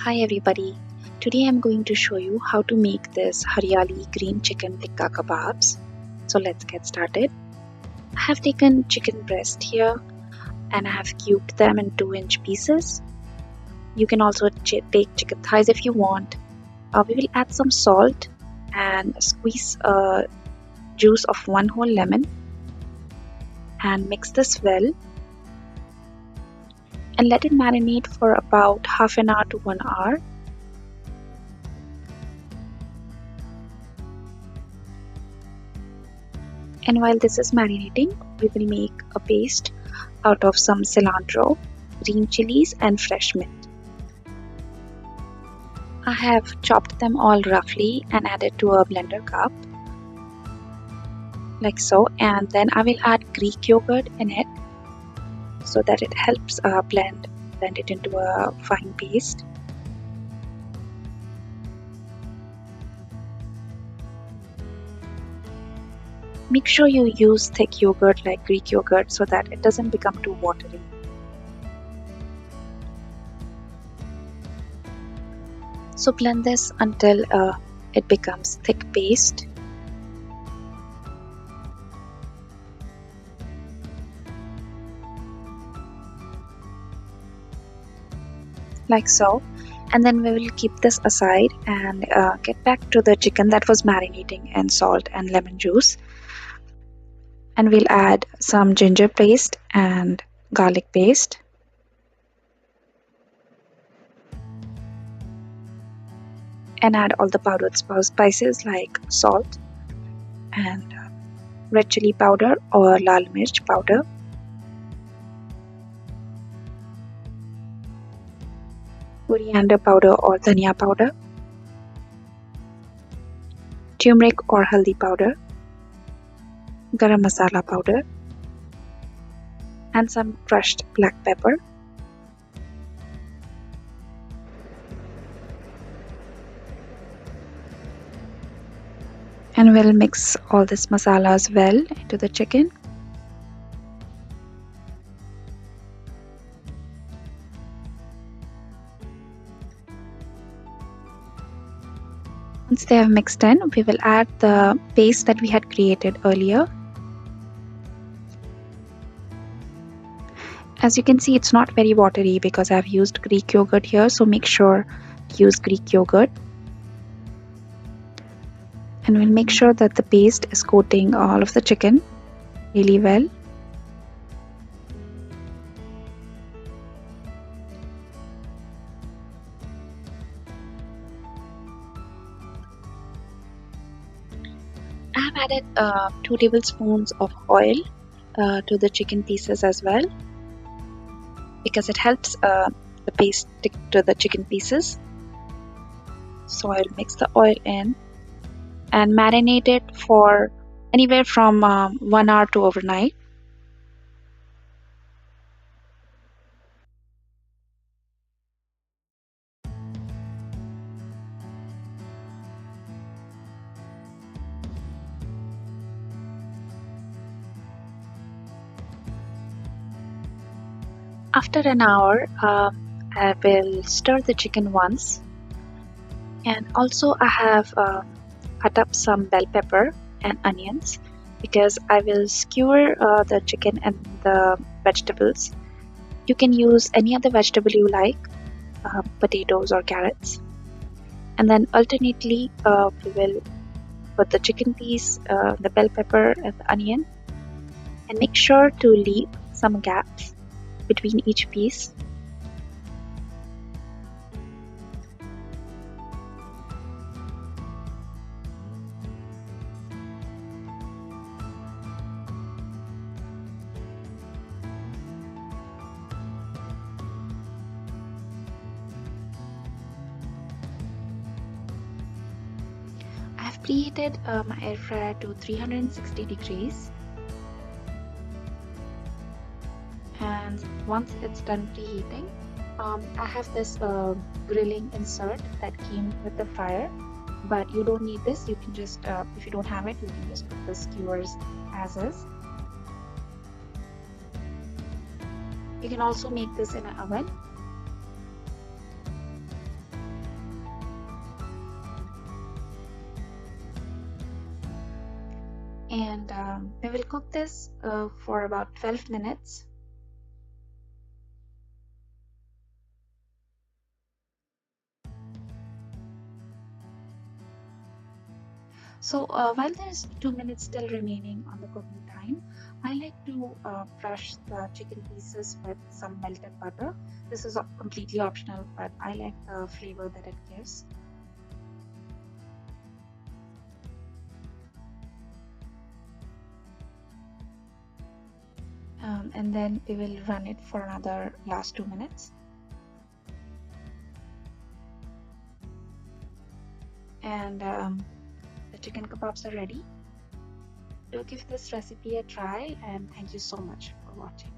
Hi everybody, today I'm going to show you how to make this Hariyali green chicken tikka kebabs. So let's get started. I have taken chicken breast here and I have cubed them in 2-inch pieces. You can also take chicken thighs if you want. We will add some salt and squeeze a juice of 1 whole lemon and mix this well and let it marinate for about half an hour to 1 hour. And while this is marinating, we will make a paste out of some cilantro, green chilies and fresh mint. I have chopped them all roughly and added to a blender cup like so, and then I will add Greek yogurt in it so that it helps blend it into a fine paste. Make sure you use thick yogurt like Greek yogurt so that it doesn't become too watery. So blend this until it becomes thick paste. Like so. And then we will keep this aside and get back to the chicken that was marinating in salt and lemon juice. And we'll add some ginger paste and garlic paste. And add all the powdered spices like salt and red chili powder or lal mirch powder. Coriander powder or dhania powder. Tumeric or haldi powder. Garam masala powder. And some crushed black pepper. And we'll mix all this masalas well into the chicken. Once they have mixed in, we will add the paste that we had created earlier. As you can see, it's not very watery because I've used Greek yogurt here, so make sure to use Greek yogurt. And we'll make sure that the paste is coating all of the chicken really well. I have added 2 tablespoons of oil to the chicken pieces as well, because it helps the paste stick to the chicken pieces. So I'll mix the oil in and marinate it for anywhere from 1 hour to overnight. After an hour, I will stir the chicken once, and also I have cut up some bell pepper and onions because I will skewer the chicken and the vegetables. You can use any other vegetable you like, potatoes or carrots, and then alternately we will put the chicken piece, the bell pepper and the onion, and make sure to leave some gaps between each piece. I have preheated my air fryer to 360 degrees. And once it's done preheating, I have this grilling insert that came with the fryer, but you don't need this. You can just, if you don't have it, you can just put the skewers as is. You can also make this in an oven. And we will cook this for about 12 minutes. So while there's 2 minutes still remaining on the cooking time, I like to brush the chicken pieces with some melted butter. This is completely optional, but I like the flavor that it gives. And then we will run it for another last 2 minutes. And the chicken kebabs are ready. Do give this recipe a try, and thank you so much for watching.